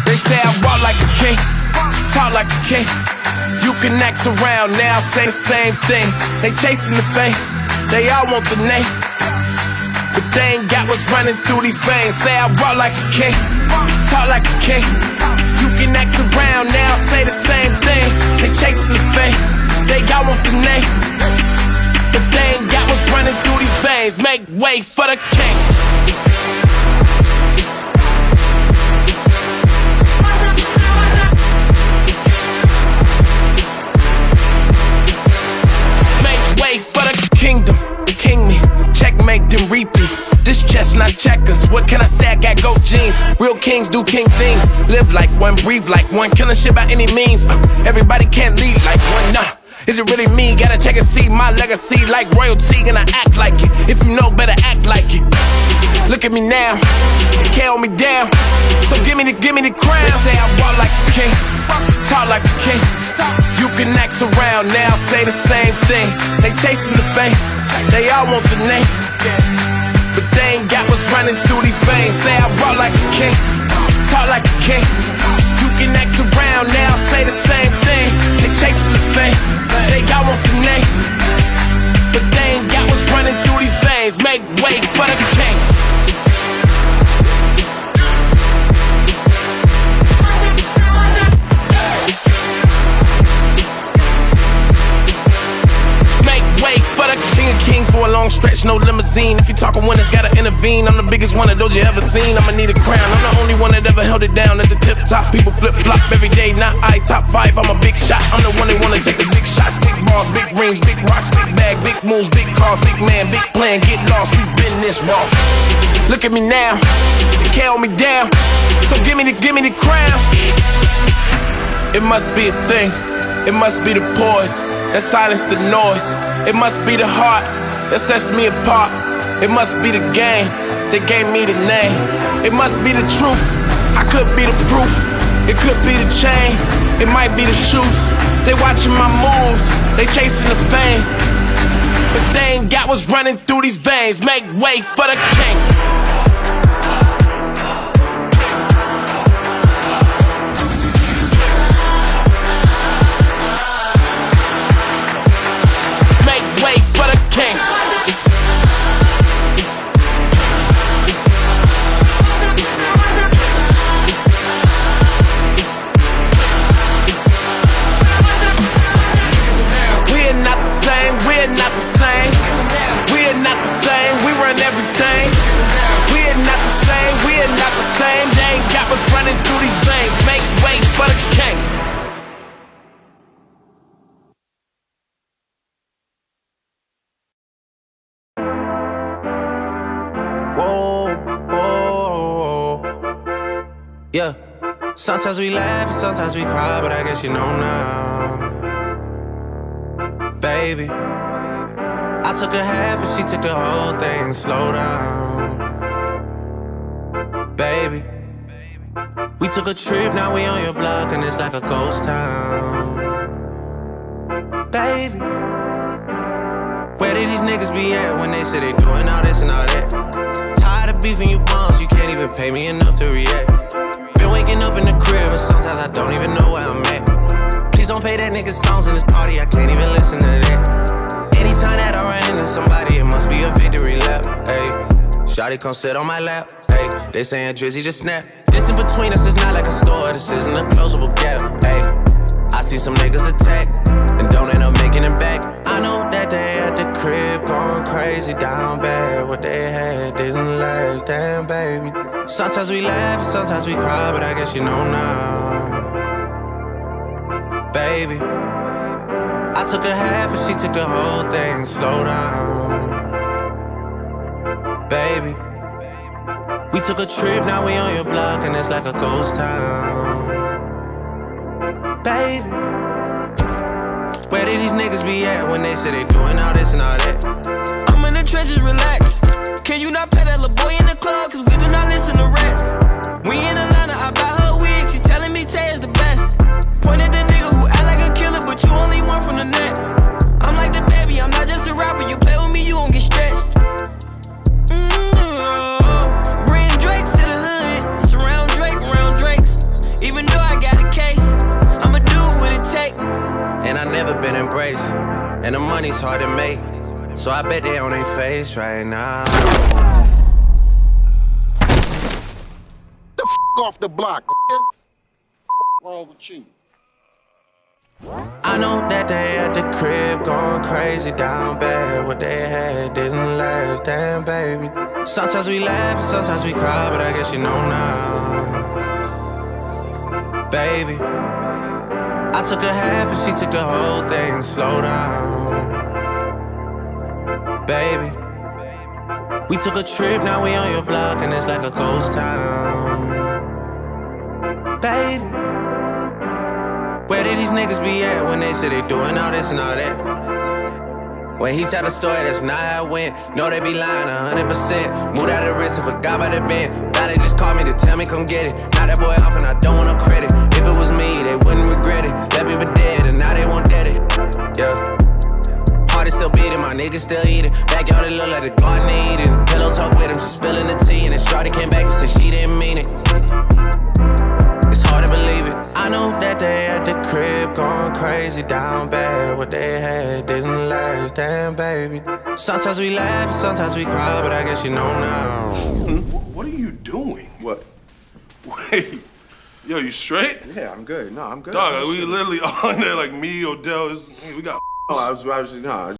They say I walk like a king, talk like a king. You can act around now, say the same thing. They chasing the fame, they all want the name, but they ain't got what's running through these veins. Say I walk like a king, talk like a king. You can act around now, say the same thing. They chasing the fame, they all want the name, but they ain't got what's running through these veins. Make way for the king. For the kingdom, king me, checkmate then repeat. This chestnut checkers, what can I say? I got goat jeans. Real kings do king things. Live like one, breathe like one, killing shit by any means. Everybody can't lead like one, nah. Is it really me? Gotta check and see my legacy like royalty, and I act like it. If you know, better act like it. Look at me now, they can't hold me down, so give me the crown. They say I walk like a king, talk like a king. You can act around now, say the same thing. They chasing the fame, they all want the name, but they ain't got what's running through these veins. Say I walk like a king, talk like a king. You can act around now, say the same thing. They chasing the fame, they all want the name, but they ain't got what's running through these veins. Make way for the king. Wait for the king of kings for a long stretch, no limousine. If you talking winners, gotta intervene. I'm the biggest one of those you ever seen. I'ma need a crown. I'm the only one that ever held it down at the tip top. People flip flop every day, not I. Top 5, I'm a big shot. I'm the one that wanna take the big shots. Big balls, big rings, big rocks, big bag, big moves, big cars, big man, big plan. Get lost, we been this raw. Look at me now, they can't hold me down, so give me the crown. It must be a thing, it must be the poise that silence the noise. It must be the heart that sets me apart. It must be the game that gave me the name. It must be the truth, I could be the proof. It could be the chain, it might be the shoes. They watching my moves, they chasing the fame, but they ain't got what's running through these veins. Make way for the king. Wait for the king. We're not the same, we're not the same. We're not the same, we run everything. We're not the same, we're not the same. They ain't got what's running through these veins. Make way for the king. Yeah, sometimes we laugh and sometimes we cry, but I guess you know now. Baby, I took a half and she took the whole thing. Slow down. Baby, we took a trip, now we on your block and it's like a ghost town. Baby, where did these niggas be at when they say they doing all this and all that? Tired of beefing you bums, you can't even pay me enough to react. Waking up in the crib, but sometimes I don't even know where I'm at. Please don't play that nigga songs in this party, I can't even listen to that. Anytime that I run into somebody, it must be a victory lap. Hey, shawty come sit on my lap. Hey, they saying Drizzy just snap. This in between us is not like a store, this isn't a closable gap. Hey, I see some niggas attack and don't end up making it back. I know that they at the crib going crazy down bad. What they had didn't last, damn baby. Sometimes we laugh and sometimes we cry, but I guess you know now. Baby, I took a half and she took the whole thing. Slow down. Baby, we took a trip, now we on your block and it's like a ghost town. Baby, where did these niggas be at when they say they doing all this and all that? I'm in the trenches, relax. Can you not pet that little boy in the club? Cause we do not listen to rats. We in Atlanta, I buy her wig. She telling me Tay is the best. Point at the nigga who act like a killer, but you only one from the net. I'm like the baby, I'm not just a rapper. You play with me, you won't get stretched. Bring Drake to the hood. embrace. And the money's hard to make, so I bet they on their face right now. The f off the block, nigga. What's wrong with you? I know that they at the crib going crazy down bad. What they had didn't last, damn baby. Sometimes we laugh and sometimes we cry, but I guess you know now. Baby, I took a half and she took the whole thing. Slow down, baby. We took a trip, now we on your block and it's like a ghost town. Baby, where did these niggas be at when they say they doing all this and all that? When he tell the story, that's not how it went. No, they be lying 100%. Moved out of the wrist and forgot about the bend. Now they just call me to tell me come get it. Now that boy off and I don't want no credit. If it was me, they wouldn't regret it. Left me for dead and now they won't dead it. Yeah. Heart is still beating, my niggas still eating. Backyard it look like the garden they eating. Pillow talk with him, she spilling the tea. And then Shawty came back and said she didn't mean it. It's hard to believe it. I know that they at the crib going crazy down bad. What they had didn't last, damn baby. Sometimes we laugh, sometimes we cry, but I guess you know now. What are you doing? What? Wait, yo, you straight? Yeah, I'm good. No, I'm good. Dog, we literally on there like me, Odell. We got. Oh, I was, no.